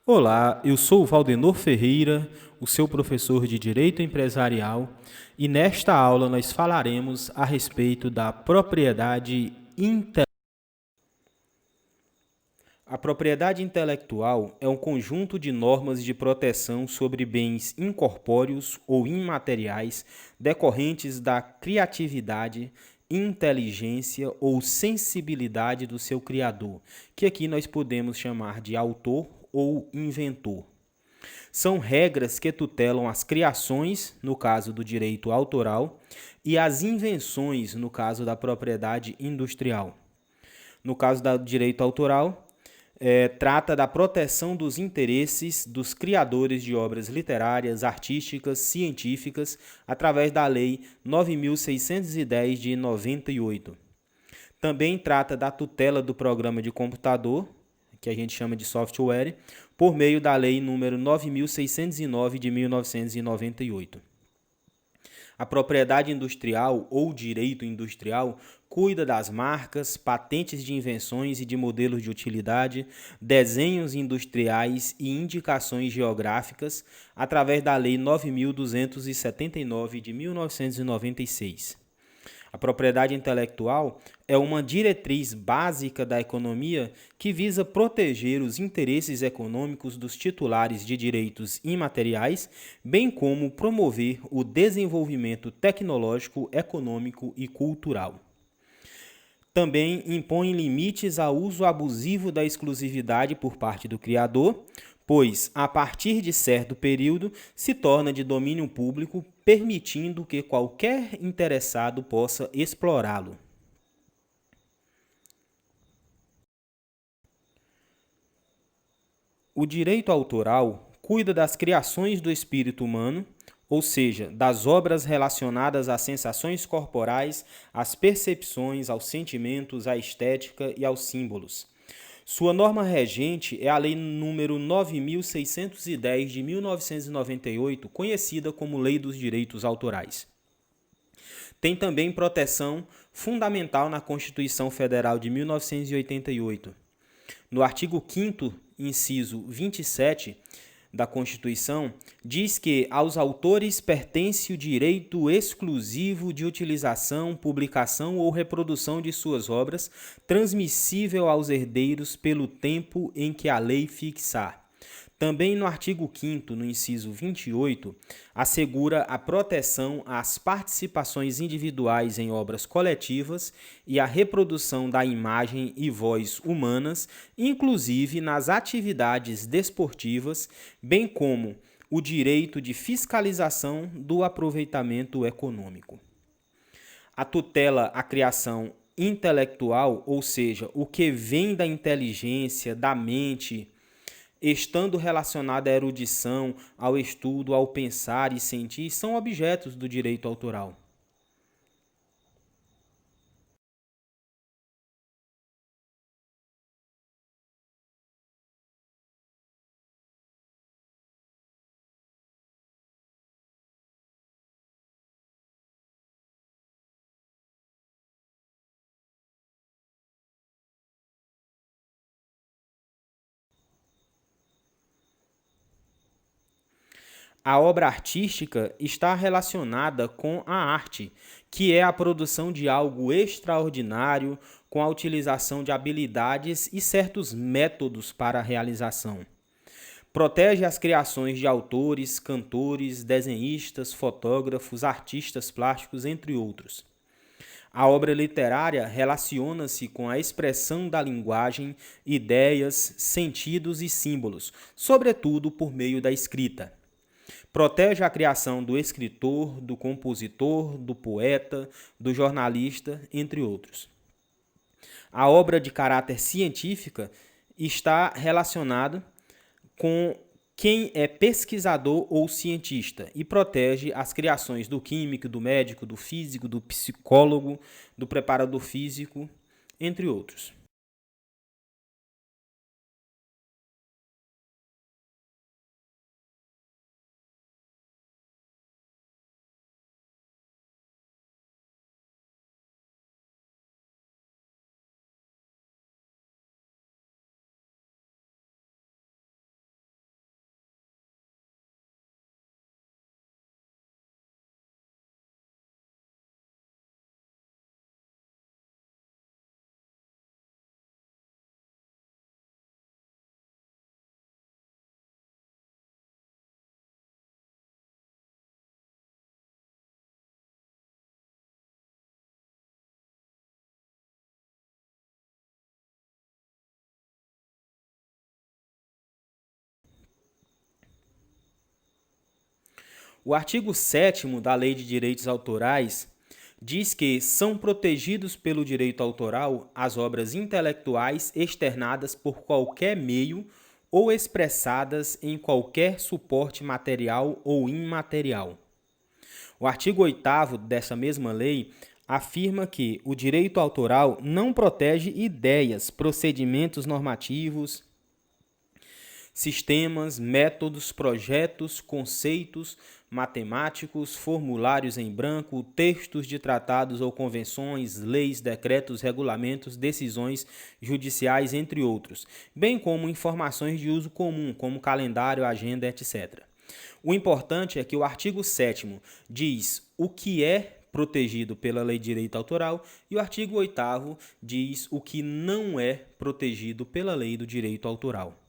Olá, eu sou o Valdenor Ferreira, o seu professor de Direito Empresarial, e nesta aula nós falaremos a respeito da propriedade intelectual. A propriedade intelectual é um conjunto de normas de proteção sobre bens incorpóreos ou imateriais decorrentes da criatividade, inteligência ou sensibilidade do seu criador, que aqui nós podemos chamar de autor ou inventor. São regras que tutelam as criações, no caso do direito autoral, e as invenções, no caso da propriedade industrial. No caso do direito autoral, trata da proteção dos interesses dos criadores de obras literárias, artísticas, científicas, através da Lei 9.610 de 98. Também trata da tutela do programa de computador, que a gente chama de software, por meio da Lei nº 9.609 de 1998. A propriedade industrial ou direito industrial cuida das marcas, patentes de invenções e de modelos de utilidade, desenhos industriais e indicações geográficas através da Lei 9.279 de 1996. A propriedade intelectual é uma diretriz básica da economia que visa proteger os interesses econômicos dos titulares de direitos imateriais, bem como promover o desenvolvimento tecnológico, econômico e cultural. Também impõe limites ao uso abusivo da exclusividade por parte do criador, pois, a partir de certo período, se torna de domínio público, permitindo que qualquer interessado possa explorá-lo. O direito autoral cuida das criações do espírito humano, ou seja, das obras relacionadas às sensações corporais, às percepções, aos sentimentos, à estética e aos símbolos. Sua norma regente é a Lei nº 9.610 de 1998, conhecida como Lei dos Direitos Autorais. Tem também proteção fundamental na Constituição Federal de 1988. No artigo 5º, inciso 27 da Constituição, diz que aos autores pertence o direito exclusivo de utilização, publicação ou reprodução de suas obras, transmissível aos herdeiros pelo tempo em que a lei fixar. Também no artigo 5º, no inciso 28, assegura a proteção às participações individuais em obras coletivas e a reprodução da imagem e voz humanas, inclusive nas atividades desportivas, bem como o direito de fiscalização do aproveitamento econômico. A tutela à criação intelectual, ou seja, o que vem da inteligência, da mente, estando relacionada à erudição, ao estudo, ao pensar e sentir, são objetos do direito autoral. A obra artística está relacionada com a arte, que é a produção de algo extraordinário com a utilização de habilidades e certos métodos para a realização. Protege as criações de autores, cantores, desenhistas, fotógrafos, artistas plásticos, entre outros. A obra literária relaciona-se com a expressão da linguagem, ideias, sentidos e símbolos, sobretudo por meio da escrita. Protege a criação do escritor, do compositor, do poeta, do jornalista, entre outros. A obra de caráter científica está relacionada com quem é pesquisador ou cientista e protege as criações do químico, do médico, do físico, do psicólogo, do preparador físico, entre outros. O artigo 7º da Lei de Direitos Autorais diz que são protegidos pelo direito autoral as obras intelectuais externadas por qualquer meio ou expressadas em qualquer suporte material ou imaterial. O artigo 8º dessa mesma lei afirma que o direito autoral não protege ideias, procedimentos normativos, sistemas, métodos, projetos, conceitos matemáticos, formulários em branco, textos de tratados ou convenções, leis, decretos, regulamentos, decisões judiciais, entre outros, bem como informações de uso comum, como calendário, agenda, etc. O importante é que o artigo 7º diz o que é protegido pela Lei de Direito Autoral e o artigo 8º diz o que não é protegido pela Lei do Direito Autoral.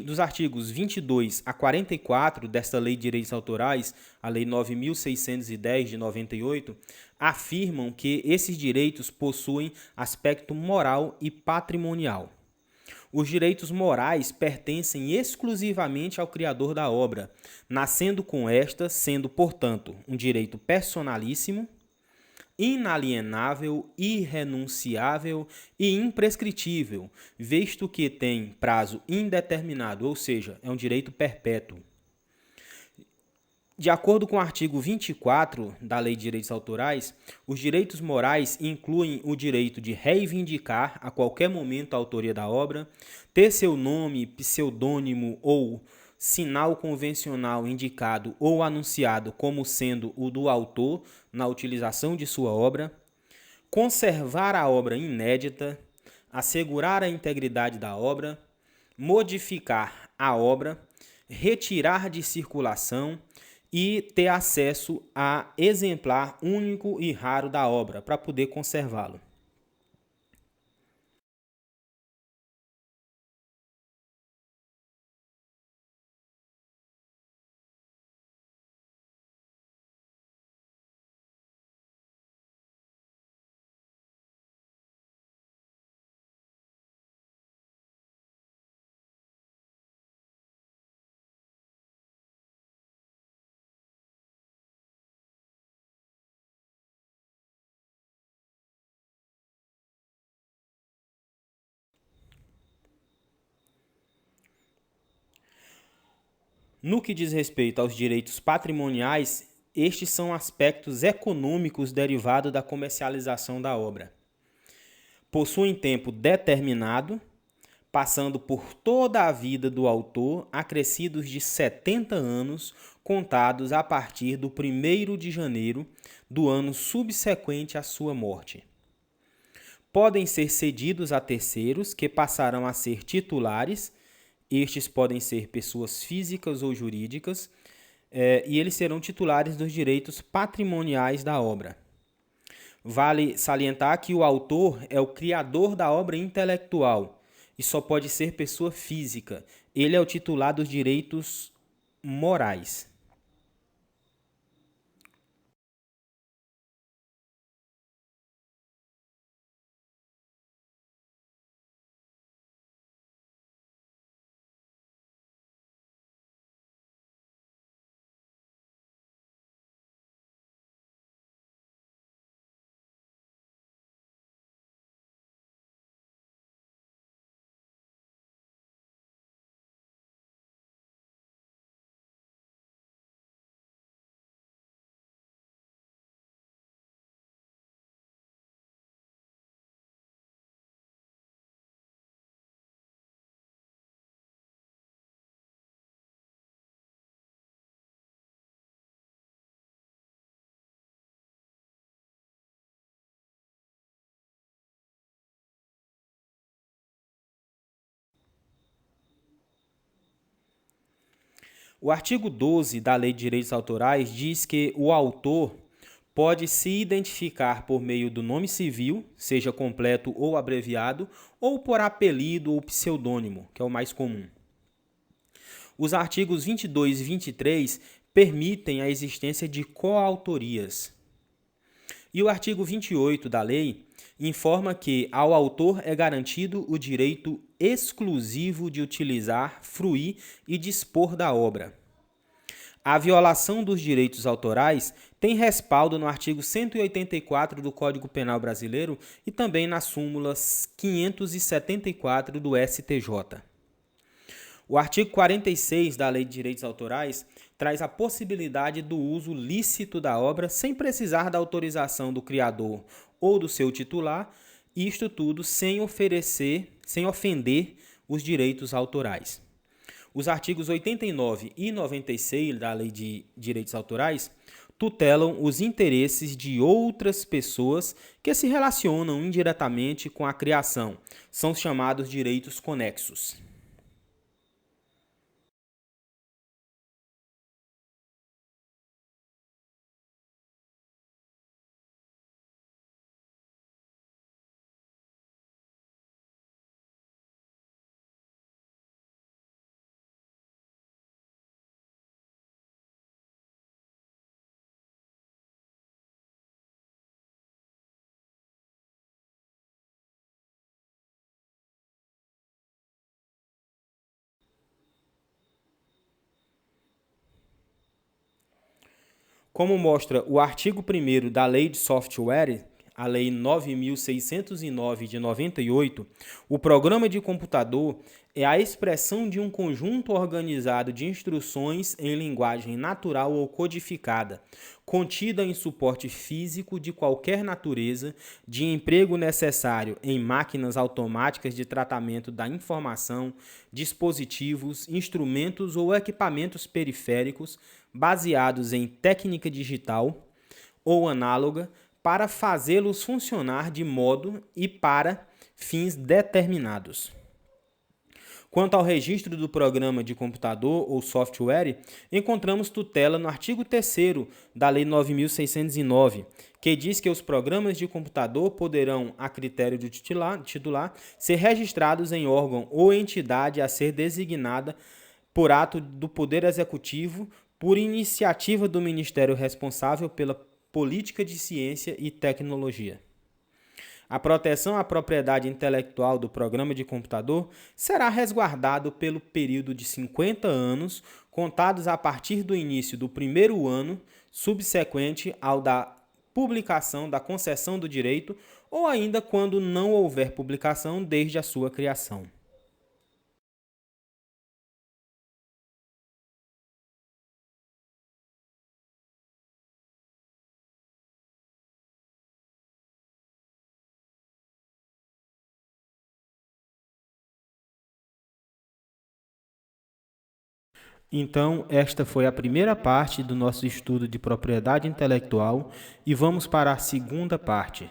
Dos artigos 22 a 44 desta Lei de Direitos Autorais, a Lei 9.610 de 98, afirmam que esses direitos possuem aspecto moral e patrimonial. Os direitos morais pertencem exclusivamente ao criador da obra, nascendo com esta, sendo, portanto, um direito personalíssimo, inalienável, irrenunciável e imprescritível, visto que tem prazo indeterminado, ou seja, é um direito perpétuo. De acordo com o artigo 24 da Lei de Direitos Autorais, os direitos morais incluem o direito de reivindicar a qualquer momento a autoria da obra, ter seu nome, pseudônimo ou sinal convencional indicado ou anunciado como sendo o do autor na utilização de sua obra, conservar a obra inédita, assegurar a integridade da obra, modificar a obra, retirar de circulação e ter acesso a exemplar único e raro da obra para poder conservá-lo. No que diz respeito aos direitos patrimoniais, estes são aspectos econômicos derivados da comercialização da obra. Possuem tempo determinado, passando por toda a vida do autor, acrescidos de 70 anos, contados a partir do 1º de janeiro do ano subsequente à sua morte. Podem ser cedidos a terceiros, que passarão a ser titulares. Estes podem ser pessoas físicas ou jurídicas, e eles serão titulares dos direitos patrimoniais da obra. Vale salientar que o autor é o criador da obra intelectual e só pode ser pessoa física. Ele é o titular dos direitos morais. O artigo 12 da Lei de Direitos Autorais diz que o autor pode se identificar por meio do nome civil, seja completo ou abreviado, ou por apelido ou pseudônimo, que é o mais comum. Os artigos 22 e 23 permitem a existência de coautorias. E o artigo 28 da lei informa que ao autor é garantido o direito exclusivo de utilizar, fruir e dispor da obra. A violação dos direitos autorais tem respaldo no artigo 184 do Código Penal Brasileiro e também na súmula 574 do STJ. O artigo 46 da Lei de Direitos Autorais traz a possibilidade do uso lícito da obra sem precisar da autorização do criador ou do seu titular, isto tudo sem ofender os direitos autorais. Os artigos 89 e 96 da Lei de Direitos Autorais tutelam os interesses de outras pessoas que se relacionam indiretamente com a criação. São chamados direitos conexos. Como mostra o artigo 1º da Lei de Software, a Lei 9.609 de 98, o programa de computador é a expressão de um conjunto organizado de instruções em linguagem natural ou codificada, contida em suporte físico de qualquer natureza, de emprego necessário em máquinas automáticas de tratamento da informação, dispositivos, instrumentos ou equipamentos periféricos baseados em técnica digital ou análoga, para fazê-los funcionar de modo e para fins determinados. Quanto ao registro do programa de computador ou software, encontramos tutela no artigo 3º da Lei 9.609, que diz que os programas de computador poderão, a critério do titular, ser registrados em órgão ou entidade a ser designada por ato do Poder Executivo, por iniciativa do Ministério responsável pela política de ciência e tecnologia. A proteção à propriedade intelectual do programa de computador será resguardado pelo período de 50 anos, contados a partir do início do primeiro ano subsequente ao da publicação da concessão do direito ou ainda quando não houver publicação desde a sua criação. Então, esta foi a primeira parte do nosso estudo de propriedade intelectual e vamos para a segunda parte.